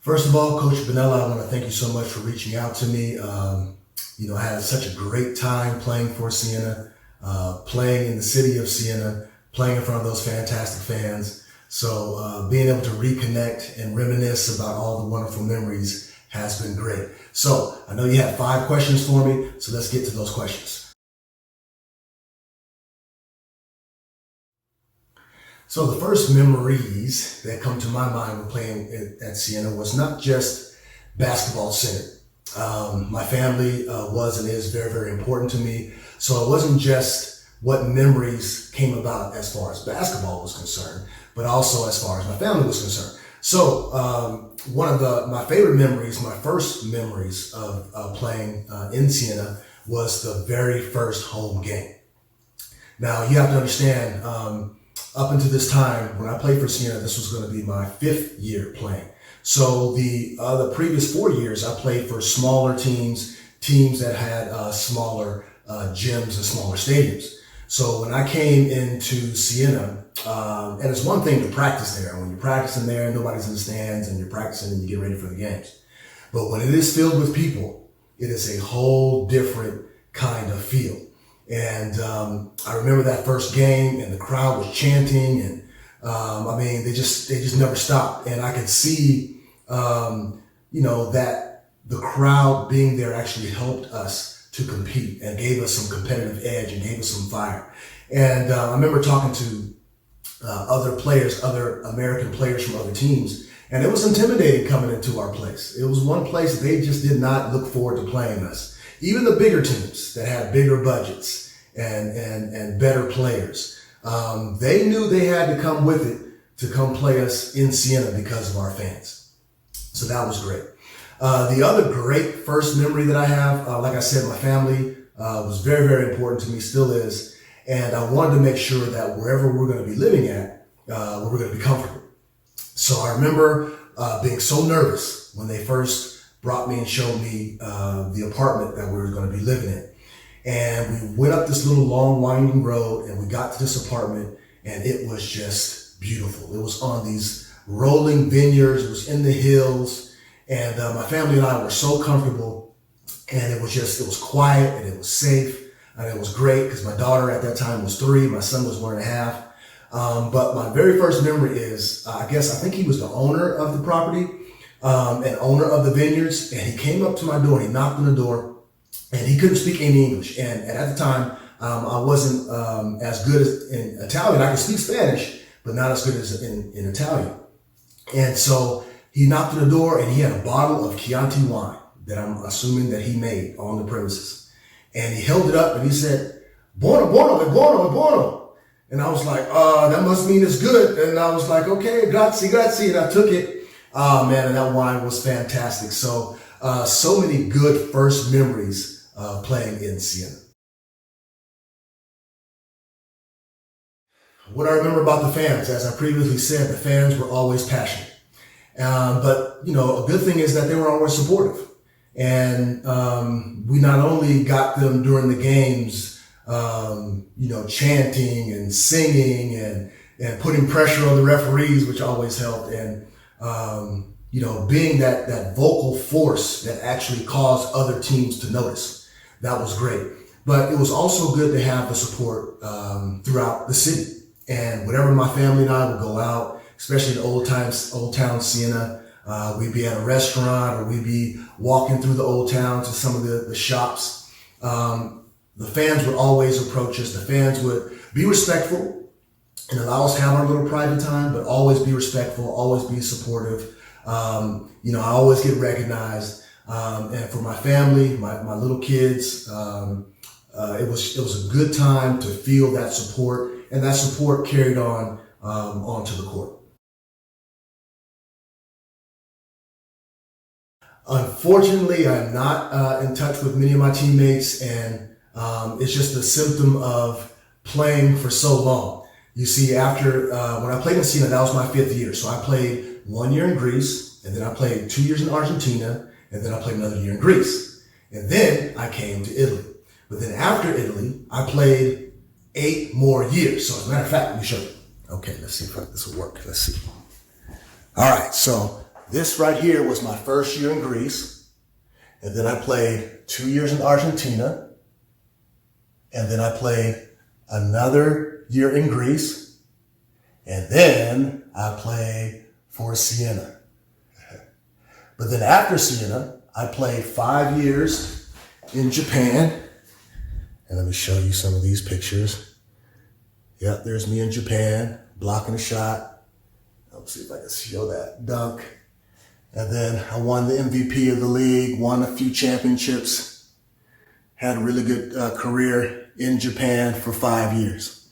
First of all, Coach Binella, I want to thank you so much for reaching out to me. I had such a great time playing for Siena, playing in the city of Siena, playing in front of those fantastic fans. So being able to reconnect and reminisce about all the wonderful memories has been great. So I know you have 5 questions for me, so let's get to those questions. So the first memories that come to my mind when playing at Siena was not just basketball centered. My family was and is very, very important to me. So it wasn't just what memories came about as far as basketball was concerned, but also as far as my family was concerned. So one of my favorite memories, my first memories of playing in Siena was the very first home game. Now you have to understand, up until this time, when I played for Siena, this was going to be my 5th year playing. So the previous 4 years, I played for smaller teams that had smaller gyms and smaller stadiums. So when I came into Siena, and it's one thing to practice there. When you're practicing there, nobody's in the stands, and you're practicing and you get ready for the games. But when it is filled with people, it is a whole different kind of feel. And I remember that first game, and the crowd was chanting, and they just never stopped. And I could see, that the crowd being there actually helped us to compete and gave us some competitive edge and gave us some fire. And I remember talking to other American players from other teams, and it was intimidating coming into our place. It was one place they just did not look forward to playing us. Even the bigger teams that had bigger budgets and better players, they knew they had to come with it to come play us in Siena because of our fans. So that was great. The other great first memory that I have, like I said, my family was very, very important to me, still is. And I wanted to make sure that wherever we're going to be living at, we're going to be comfortable. So I remember being so nervous when they first brought me and showed me the apartment that we were going to be living in. And we went up this little long winding road, and we got to this apartment, and it was just beautiful. It was on these rolling vineyards. It was in the hills, and my family and I were so comfortable, and it was quiet, and it was safe, and it was great because my daughter at that time was 3, my son was 1.5. But my very first memory is, I think he was the owner of the property, and owner of the vineyards, and he came up to my door, he knocked on the door, and he couldn't speak any English. And at the time, I wasn't as good as in Italian. I could speak Spanish, but not as good as in Italian. And so he knocked on the door, and he had a bottle of Chianti wine that I'm assuming that he made on the premises. And he held it up, and he said, "Buono, buono, buono, buono." And I was like, that must mean it's good. And I was like, okay, grazie, grazie. And I took it. Oh man, and that wine was fantastic. So many good first memories playing in Siena. What I remember about the fans, as I previously said, the fans were always passionate. But a good thing is that they were always supportive. And we not only got them during the games, chanting and singing and putting pressure on the referees, which always helped, and being that vocal force that actually caused other teams to notice. That was great. But it was also good to have the support throughout the city. And whenever my family and I would go out, especially in Old Town Siena, we'd be at a restaurant, or we'd be walking through the Old Town to some of the shops. The fans would always approach us. The fans would be respectful and allow us to have our little private time, but always be respectful, always be supportive. I always get recognized. And for my family, my little kids, it was a good time to feel that support, and that support carried on onto the court. Unfortunately, I'm not in touch with many of my teammates, and it's just a symptom of playing for so long. You see, after when I played in Siena, that was my 5th year. So I played 1 year in Greece, and then I played 2 years in Argentina, and then I played another year in Greece. And then I came to Italy. But then after Italy, I played 8 more years. So as a matter of fact, let me show you. Okay, let's see if this will work. Let's see. All right, so This right here was my first year in Greece. And then I played 2 years in Argentina. And then I played another year in Greece. And then I played for Siena. But then after Siena, I played 5 years in Japan. And let me show you some of these pictures. Yep, there's me in Japan, blocking a shot. Let's see if I can show that dunk. And then I won the MVP of the league, won a few championships, had a really good career in Japan for 5 years.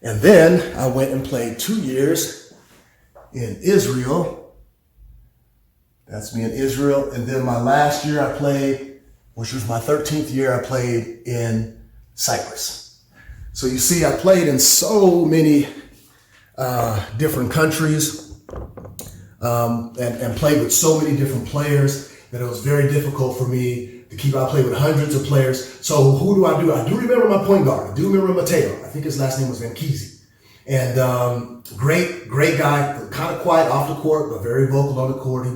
And then I went and played 2 years in Israel. That's me in Israel. And then my last year I played, which was my 13th year, I played in Cyprus. So you see, I played in so many different countries and played with so many different players that it was very difficult for me to keep. I played with hundreds of players. So who do? I do remember my point guard. I do remember Mateo. I think his last name was Vankisi. And great guy, kind of quiet off the court, but very vocal on the court.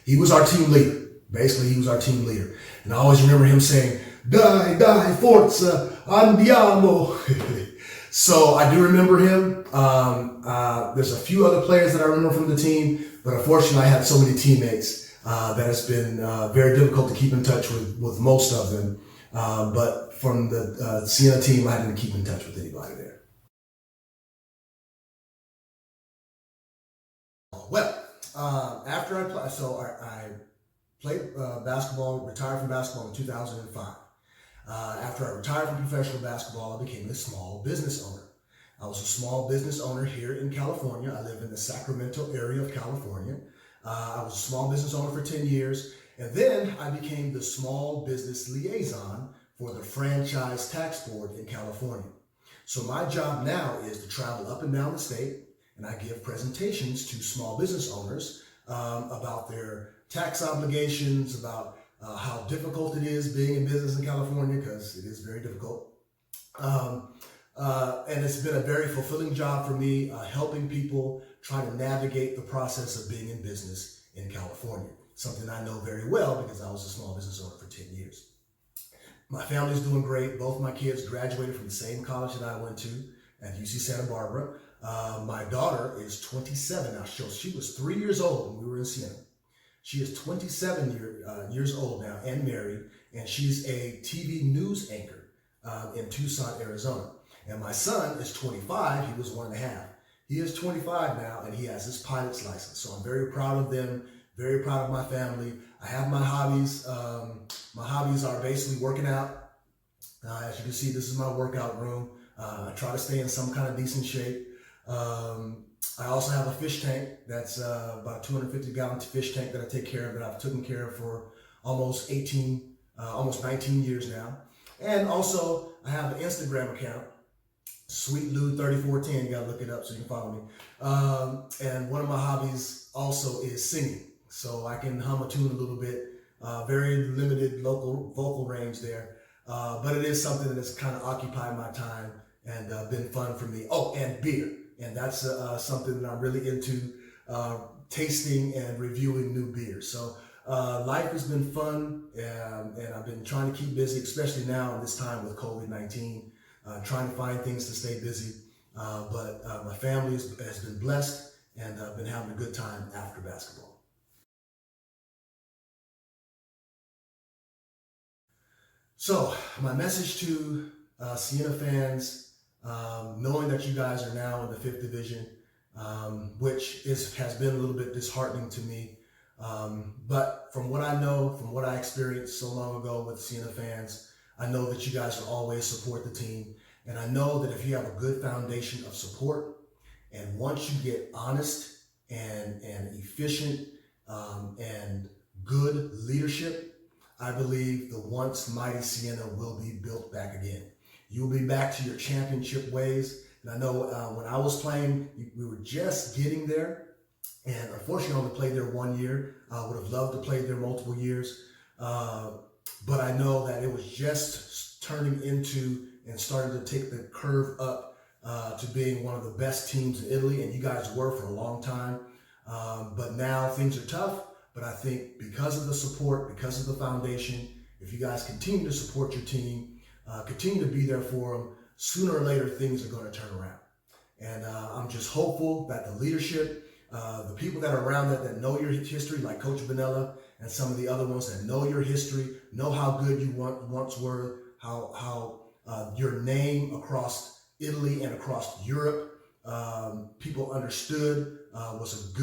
He was our team leader. Basically, he was our team leader. And I always remember him saying, Dai, forza, andiamo. So I do remember him. There's a few other players that I remember from the team, but unfortunately I had so many teammates that it's been very difficult to keep in touch with most of them. But from the Siena team, I didn't keep in touch with anybody there. Well, after I played basketball, retired from basketball in 2005. After I retired from professional basketball, I became a small business owner. I was a small business owner here in California. I live in the Sacramento area of California. I was a small business owner for 10 years. And then I became the small business liaison for the Franchise Tax Board in California. So my job now is to travel up and down the state, and I give presentations to small business owners about their tax obligations, about how difficult it is being in business in California, because it is very difficult. And it's been a very fulfilling job for me, helping people try to navigate the process of being in business in California. Something I know very well because I was a small business owner for 10 years. My family's doing great. Both my kids graduated from the same college that I went to at UC Santa Barbara. My daughter is 27 now. She was 3 years old when we were in Siena. She is 27 years old now and married, and she's a TV news anchor in Tucson, Arizona. And my son is 25. He was 1.5. He is 25 now, and he has his pilot's license. So I'm very proud of them, very proud of my family. I have my hobbies. My hobbies are basically working out. As you can see, this is my workout room. I try to stay in some kind of decent shape. I also have a fish tank that's about a 250-gallon fish tank that I take care of, that I've taken care of for almost 19 years now. And also, I have an Instagram account, Sweet Lou 3410. You gotta look it up so you can follow me. And one of my hobbies also is singing, so I can hum a tune a little bit. Very limited local vocal range there, but it is something that has kind of occupied my time and been fun for me. Oh, and beer. And that's something that I'm really into, tasting and reviewing new beers. So life has been fun, and I've been trying to keep busy, especially now in this time with COVID-19, trying to find things to stay busy. But my family has been blessed, and I've been having a good time after basketball. So my message to Siena fans, knowing that you guys are now in the 5th division, which has been a little bit disheartening to me. But from what I know, from what I experienced so long ago with Siena fans, I know that you guys will always support the team. And I know that if you have a good foundation of support, and once you get honest and efficient and good leadership, I believe the once mighty Siena will be built back again. You'll be back to your championship ways. And I know when I was playing, we were just getting there. And unfortunately, I only played there 1 year. I would have loved to play there multiple years. But I know that it was just turning into and starting to take the curve up to being one of the best teams in Italy. And you guys were for a long time. But now things are tough. But I think because of the support, because of the foundation, if you guys continue to support your team, continue to be there for them, sooner or later things are going to turn around. And I'm just hopeful that the leadership, the people that are around that know your history, like Coach Binella and some of the other ones that know your history, know how good you once were, how your name across Italy and across Europe, people understood was a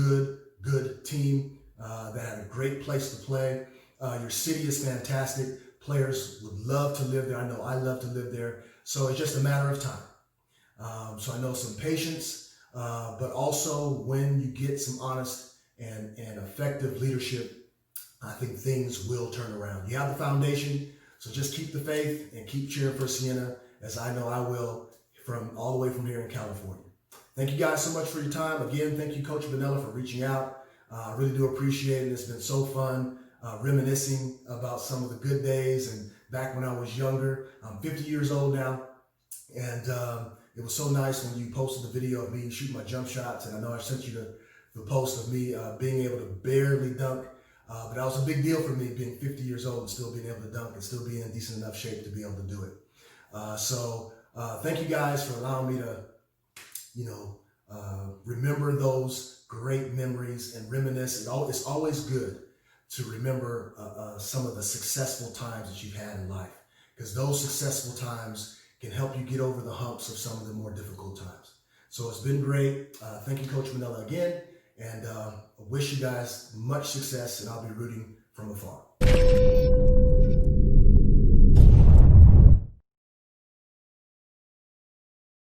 good team that had a great place to play. Your city is fantastic. Players would love to live there. I know I love to live there. So it's just a matter of time. So I know some patience, but also when you get some honest and effective leadership, I think things will turn around. You have the foundation, so just keep the faith and keep cheering for Siena, as I know I will, from all the way from here in California. Thank you guys so much for your time. Again, thank you, Coach Binella, for reaching out. I really do appreciate it. It's been so fun reminiscing about some of the good days and back when I was younger. I'm 50 years old now, and it was so nice when you posted the video of me shooting my jump shots, and I know I sent you the post of me being able to barely dunk, but that was a big deal for me, being 50 years old and still being able to dunk and still being in decent enough shape to be able to do it. So thank you guys for allowing me to, remember those great memories and reminisce. It's always good to remember some of the successful times that you've had in life, because those successful times can help you get over the humps of some of the more difficult times. So it's been great. Thank you, Coach Binella, again, and I wish you guys much success, and I'll be rooting from afar.